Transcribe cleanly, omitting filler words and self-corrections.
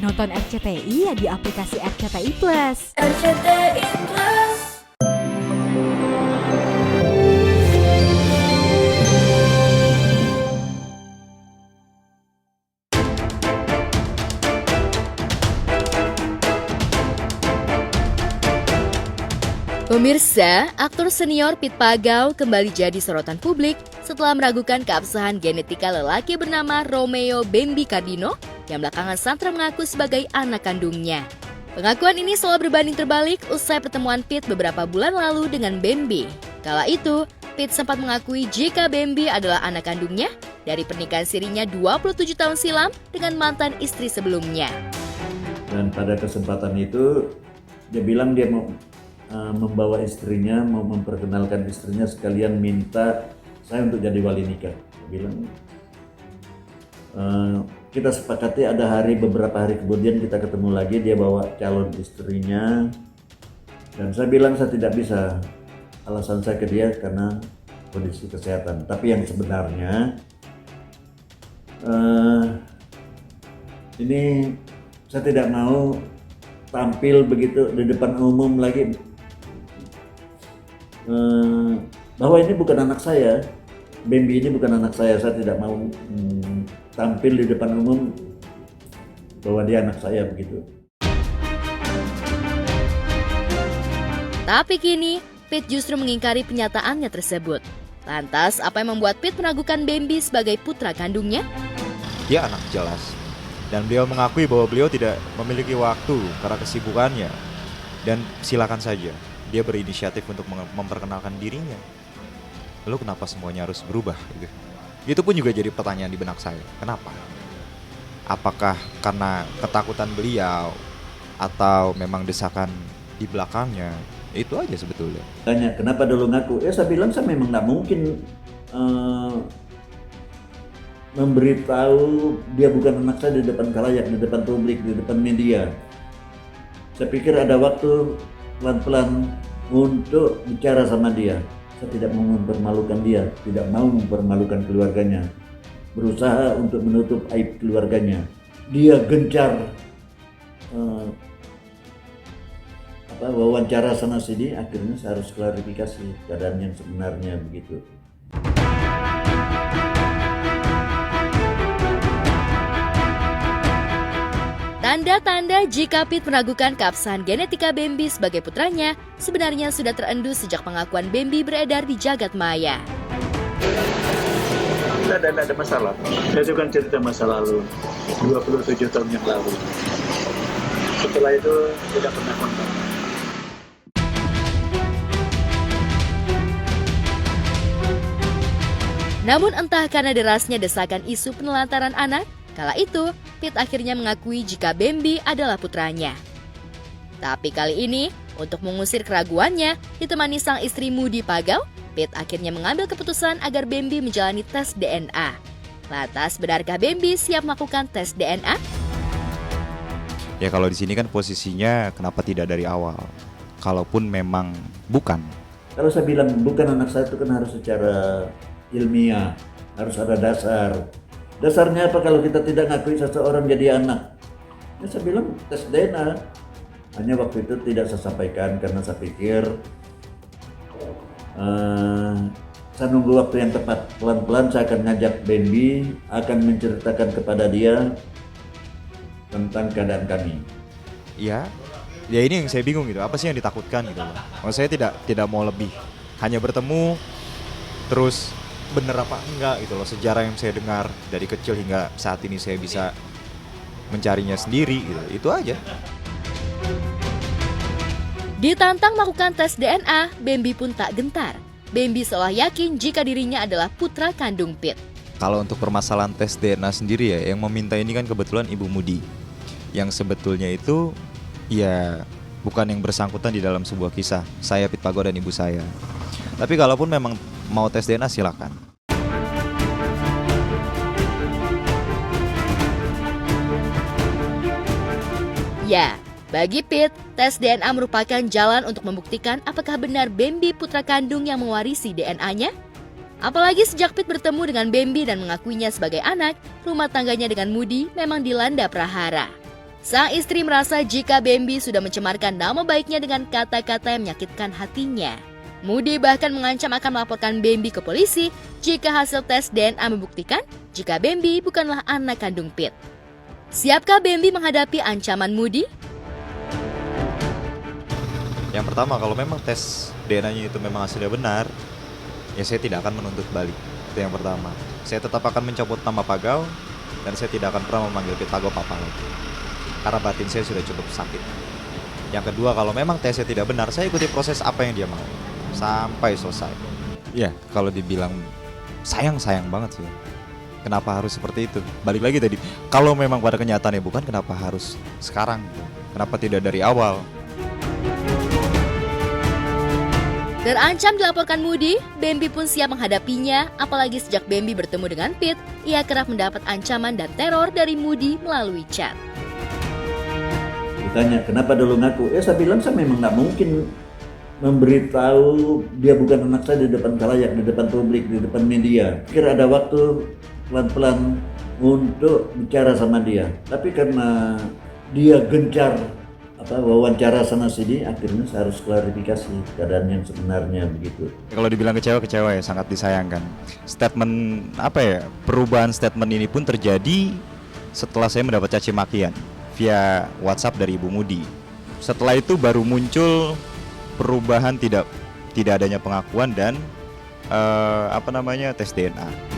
Nonton RCTI ya di aplikasi RCTI Plus. RCTI Plus. Pemirsa, aktor senior Pit Pagau kembali jadi sorotan publik setelah meragukan keabsahan genetika lelaki bernama Romeo Bambi Cardino yang belakangan Santra mengaku sebagai anak kandungnya. Pengakuan ini seolah berbanding terbalik usai pertemuan Pit beberapa bulan lalu dengan Bambi. Kala itu, Pit sempat mengakui jika Bambi adalah anak kandungnya dari pernikahan sirinya 27 tahun silam dengan mantan istri sebelumnya. Dan pada kesempatan itu, dia bilang dia mau membawa istrinya, mau memperkenalkan istrinya sekalian minta saya untuk jadi wali nikah. Dia bilang, kita sepakati ada beberapa hari kemudian kita ketemu lagi, dia bawa calon istrinya. Dan saya bilang saya tidak bisa, alasan saya ke dia karena kondisi kesehatan. Tapi yang sebenarnya, ini saya tidak mau tampil begitu di depan umum lagi. Bahwa ini bukan anak saya, Bambi ini bukan anak saya tidak mau tampil di depan umum bahwa dia anak saya begitu. Tapi kini, Pit justru mengingkari pernyataannya tersebut. Lantas, apa yang membuat Pit meragukan Bambi sebagai putra kandungnya? Dia anak jelas, dan beliau mengakui bahwa beliau tidak memiliki waktu karena kesibukannya. Dan silakan saja, dia berinisiatif untuk memperkenalkan dirinya. Lalu kenapa semuanya harus berubah? Itu pun juga jadi pertanyaan di benak saya. Kenapa? Apakah karena ketakutan beliau atau memang desakan di belakangnya? Itu aja sebetulnya. Tanya, kenapa dulu ngaku? Saya bilang saya memang nggak mungkin memberitahu dia bukan anak saya di depan khalayak, di depan publik, di depan media. Saya pikir ada waktu pelan-pelan untuk bicara sama dia. Saya tidak mau mempermalukan dia, tidak mau mempermalukan keluarganya. Berusaha untuk menutup aib keluarganya. Dia gencar wawancara sana sini, akhirnya saya harus klarifikasi keadaan yang sebenarnya begitu. Tanda-tanda jika Pit meragukan keabsahan genetika Bambi sebagai putranya sebenarnya sudah terendus sejak pengakuan Bambi beredar di jagat maya. Tidak ada masalah. Saya juga cerita masa lalu, 27 tahun yang lalu. Setelah itu tidak pernah kontak. Namun entah karena derasnya desakan isu penelantaran anak, kala itu, Pit akhirnya mengakui jika Bambi adalah putranya. Tapi kali ini, untuk mengusir keraguannya, ditemani sang istri Mudi Pagau, Pit akhirnya mengambil keputusan agar Bambi menjalani tes DNA. Lantas, benarkah Bambi siap melakukan tes DNA? Ya kalau di sini kan posisinya kenapa tidak dari awal? Kalaupun memang bukan. Kalau saya bilang bukan anak saya itu kan harus secara ilmiah, harus ada dasar. Dasarnya apa kalau kita tidak ngakui seseorang jadi anak? Ya saya bilang tes DNA. Hanya waktu itu tidak saya sampaikan karena saya pikir saya nunggu waktu yang tepat. Pelan-pelan saya akan ngajak Bambi, akan menceritakan kepada dia tentang keadaan kami. Ya ini yang saya bingung gitu. Apa sih yang ditakutkan gitu loh? Maksud saya tidak mau lebih. Hanya bertemu terus bener apa enggak gitu loh, sejarah yang saya dengar dari kecil hingga saat ini saya bisa mencarinya sendiri gitu, itu aja. Ditantang melakukan tes DNA, Bambi pun tak gentar. Bambi seolah yakin jika dirinya adalah putra kandung Pit. Kalau untuk permasalahan tes DNA sendiri ya, yang meminta ini kan kebetulan Ibu Mudi, yang sebetulnya itu ya bukan yang bersangkutan di dalam sebuah kisah saya Pit Pagau dan ibu saya. Tapi kalaupun memang mau tes DNA silakan. Ya, bagi Pit, tes DNA merupakan jalan untuk membuktikan apakah benar Bambi putra kandung yang mewarisi DNA-nya. Apalagi sejak Pit bertemu dengan Bambi dan mengakuinya sebagai anak, rumah tangganya dengan Mudi memang dilanda prahara. Sang istri merasa jika Bambi sudah mencemarkan nama baiknya dengan kata-kata yang menyakitkan hatinya. Moody bahkan mengancam akan melaporkan Bambi ke polisi jika hasil tes DNA membuktikan jika Bambi bukanlah anak kandung Pete. Siapkah Bambi menghadapi ancaman Moody? Yang pertama, kalau memang tes DNA-nya itu memang hasilnya benar, ya saya tidak akan menuntut balik. Itu yang pertama. Saya tetap akan mencabut nama Pagau dan saya tidak akan pernah memanggil Pete Pagau papa lagi. Karena batin saya sudah cukup sakit. Yang kedua, kalau memang tesnya tidak benar, saya ikuti proses apa yang dia mau sampai selesai. Ya, kalau dibilang sayang banget sih. Kenapa harus seperti itu? Balik lagi tadi, kalau memang pada kenyataannya bukan, kenapa harus sekarang? Kenapa tidak dari awal? Terancam dilaporkan Moody, Bambi pun siap menghadapinya, apalagi sejak Bambi bertemu dengan Pete, ia kerap mendapat ancaman dan teror dari Moody melalui chat. Ditanya, kenapa dulu ngaku? Saya bilang saya memang nggak mungkin memberitahu dia bukan anak saya di depan khalayak, di depan publik, di depan media. Kira ada waktu pelan-pelan untuk bicara sama dia. Tapi karena dia gencar wawancara sana sini, akhirnya saya harus klarifikasi keadaan yang sebenarnya begitu. Kalau dibilang kecewa ya, sangat disayangkan. Statement perubahan statement ini pun terjadi setelah saya mendapat caci makian via WhatsApp dari Ibu Moody. Setelah itu baru muncul perubahan tidak adanya pengakuan dan tes DNA.